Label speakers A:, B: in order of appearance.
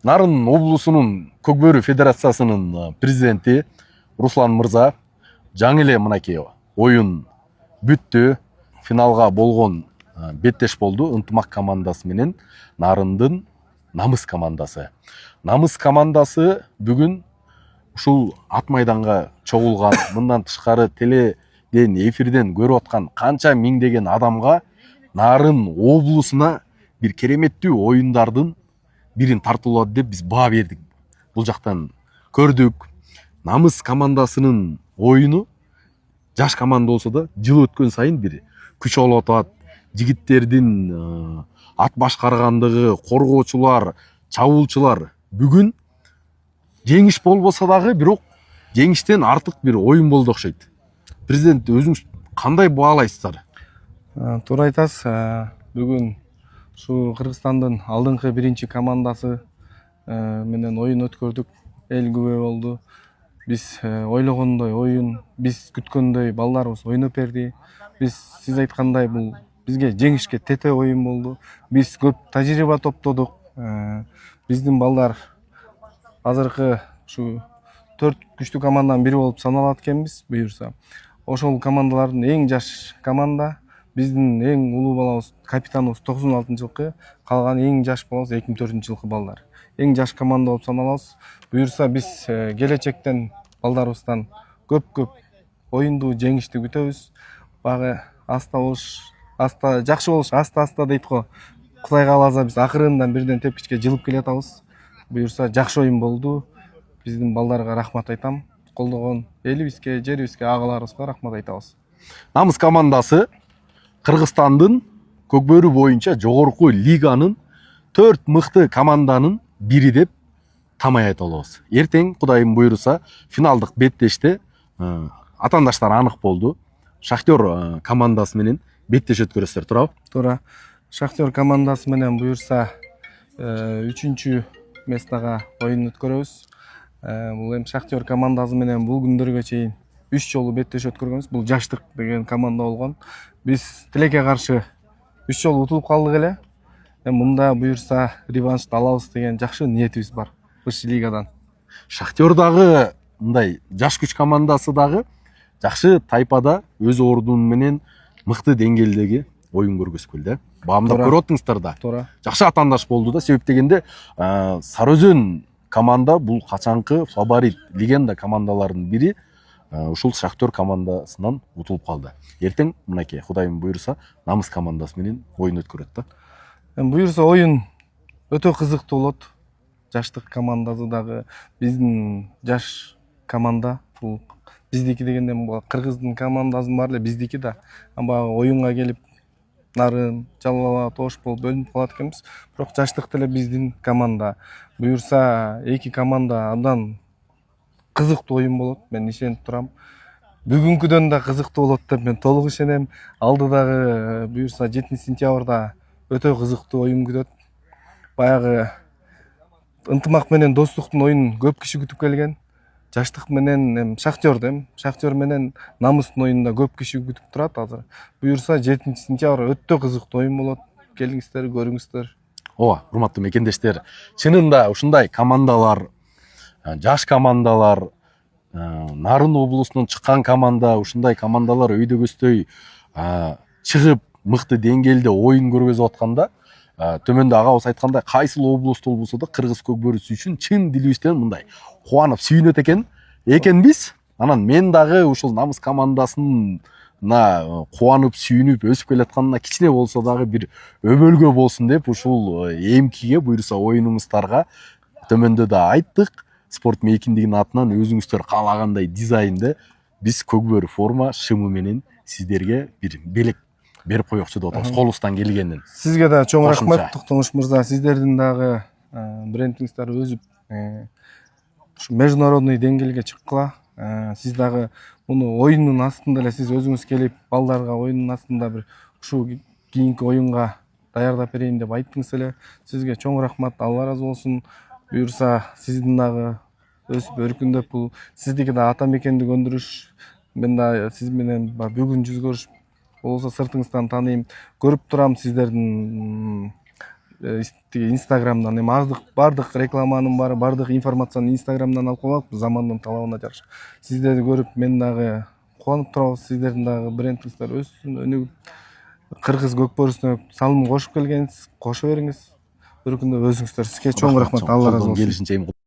A: Нарын облусунун Көкбөрү федерациясынын президенти Руслан Мырза жаңы эле мынакей оюн бүттү. Финалга болгон беттеш болду ынтымак командасы менен Нарындын намыс командасы. Намыс командасы бүгүн ушул ат майданга чогулган, мындан тышкары теледен, эфирден көрүп аткан канча миңдеген адамга Нарын облусуна бир кереметтүү оюндардын бирин тартуулады деп биз баа бердик. Бул жактан көрдүк. Намыс командасынын оюну жаш команда болсо да жыл өткөн сайын бир күч алып атат. Жигиттердин ат башкаргандыгы, коргоочулар, чабуулчулар бүгүн жеңиш болбосо дагы бирок жеңиштен артык бир оюн болду окшойт. Президент, өзүңүз кандай баалайсыздар?
B: Туура айтасыз. Бүгүн ушу Кыргызстандын алдыңкы биринчи командасы менен оюн өткөрдүк. Эл күбө болду. Биз ойлогондой оюн, биз күткөндөй балдарыбыз ойноп берди. Сиз айткандай бул бизге жеңишке тете оюн болду. Биз көп тажрыйба топтодук. Биздин балдар азыркы ушу 4 күчтүү команданын бири болуп саналат экенбиз. Буюрса ошол командалардын эң жаш команда. Биздин эң улуу балабыз, капитаныбыз 96-жылкы, калган эң жаш балабыз 2004-жылкы балдар. Эң жаш команда болуп саналабыз. Буюрса биз келечектен балдарыбыздан көп оюнду жеңишти күтөбүз. Багы жакшы болуш аста дейт го. Кудай кааласа биз акырындан бирден тепкичке жылып келатабыз. Буюрса жакшы оюн болду. Биздин балдарга рахмат айтам. Колдогон элибизге, жерибизге, агаларыбызга рахмат айтабыз.
A: Намыс командасы Кыргызстандын Көкбөрү боюнча жогорку лиганын 4 мыкты команданын бири деп тамай айта алабыз. Эртең Кудайым буйруса финалдык беттеште атаандаштар анык болду. Шахтер командасы менен беттеш өткөрөсүздөр, туурабы?
B: Туура. Шахтер командасы менен буйруса 3-чү местага оюн өткөрөбүз. Бул эми Шахтер командасы менен бул күндөргө чейин 3 жолу беттеш өткөргөнбүз. Бул жаштык деген команда болгон. Биз тилекке каршы 3 жолу утулуп калдык эле. Мында буйруса реваншты алабыз деген жакшы ниетибиз бар быш лигадан.
A: Шахтер дагы мындай жаш күч командасы дагы жакшы тайпада өз ордуну менен мыкты деңгээлдеги оюн көргөзгөн да. Баамдап көрүп аттыңыздар да.
B: Туура.
A: Жакшы атаандаш болду да. Себеп дегенде Сары Өзөн команда бул качанкы фаворит, легенда командалардын бири. Ушул Шахтер командасынан утулуп калды. Эртең мынакей Кудайым буйруса Намыс командасы менен оюн өткөрөт да.
B: Буйруса оюн өтө кызыктуу болот. Жаштык командасы дагы биздин жаш команда. Бул биздики дегенде Кыргыздын командасын бар эле биздики да. Баягы оюнга келип Нарын, Жалал Абад, Ош болуп бөлүнүп калат экенбиз. Бирок жаштыкта эле биздин команда. Буйруса эки команда абдан кызыктуу оюн болот. Мен ишенип турам. Бүгүнкүдөн да кызыктуу болот деп мен толук ишенем. Алдыдагы буйруса 7-сентябрда өтө кызыктуу оюн күтөт. Баягы ынтымак менен достуктун оюнун көп киши күтүп келген. Жаштык менен Шахтер менен Намыстын оюнунда көп киши күтүп турат азыр. Буйруса 7-сентябрь өтө кызыктуу оюн болот. Келиңиздер, көрүңүздөр.
A: Ооба, урматтуу мекендештер. Чынында ушундай командалар, жаш командалар, Нарын облусунан чыккан команда, ушундай командалар өйдөгөсдөй чыгып мыкты деңгээлде оюн көргөзүп атканда, төмөндө агабыз айткандай, кайсыл облусту болбосо да кыргыз көкбөрүсү үчүн чын дилибизден мындай кубанып сүйүнөт экенбиз. Анан мен дагы ушул Намыс командасына кубанып сүйүнүп өсүп келатканына кичине болсо дагы бир өбөлгө болсун деп ушул эмкиге буйруса оюнуңуздарга төмөндө да айттык. Спорт мейкиндигинин атынан өзүңүздөр каалагандай дизайнды биз Көкбөрү форма шымы менен сиздерге бир белек берип коёкчу деп атабыз, колубуздан келгенин.
B: Сизге да чоң рахмат, Токтомуш мырза. Сиздердин дагы брендиңиздер өзүп ушу международный деңгээлге чыккыла. Сиз дагы муну оюндун астында эле сиз өзүңүз келип, балдарга оюндун астында бир ушул кийинки оюнга даярдап берейин деп айттыңыз эле. Сизге чоң рахмат, Алла ыраазы болсун. Буйруса сиздин дагы өсүп өркүндөп бул сиздики да ата мекенди көндүрүш. Мен да сиз менен бүгүн жүз көрүшүп болсо сыртыңыздан тааныйм, көрүп турам сиздердин тиги инстаграмдан эми бардык рекламанын баары бардык информацияны инстаграмдан алып коюп алат замандын талабына жараша. Сиздерди көрүп мен дагы кубанып турабыз. Сиздердин дагы брендиңиздер өссүн, өнүгүп, кыргыз көкбөрүсүнө салым кошуп келгенсиз, кошо бериңиз. Bir күндө өзүңүздөр. Сизге чоң рахмат. Алла ыраазы болсун.
A: Келишинче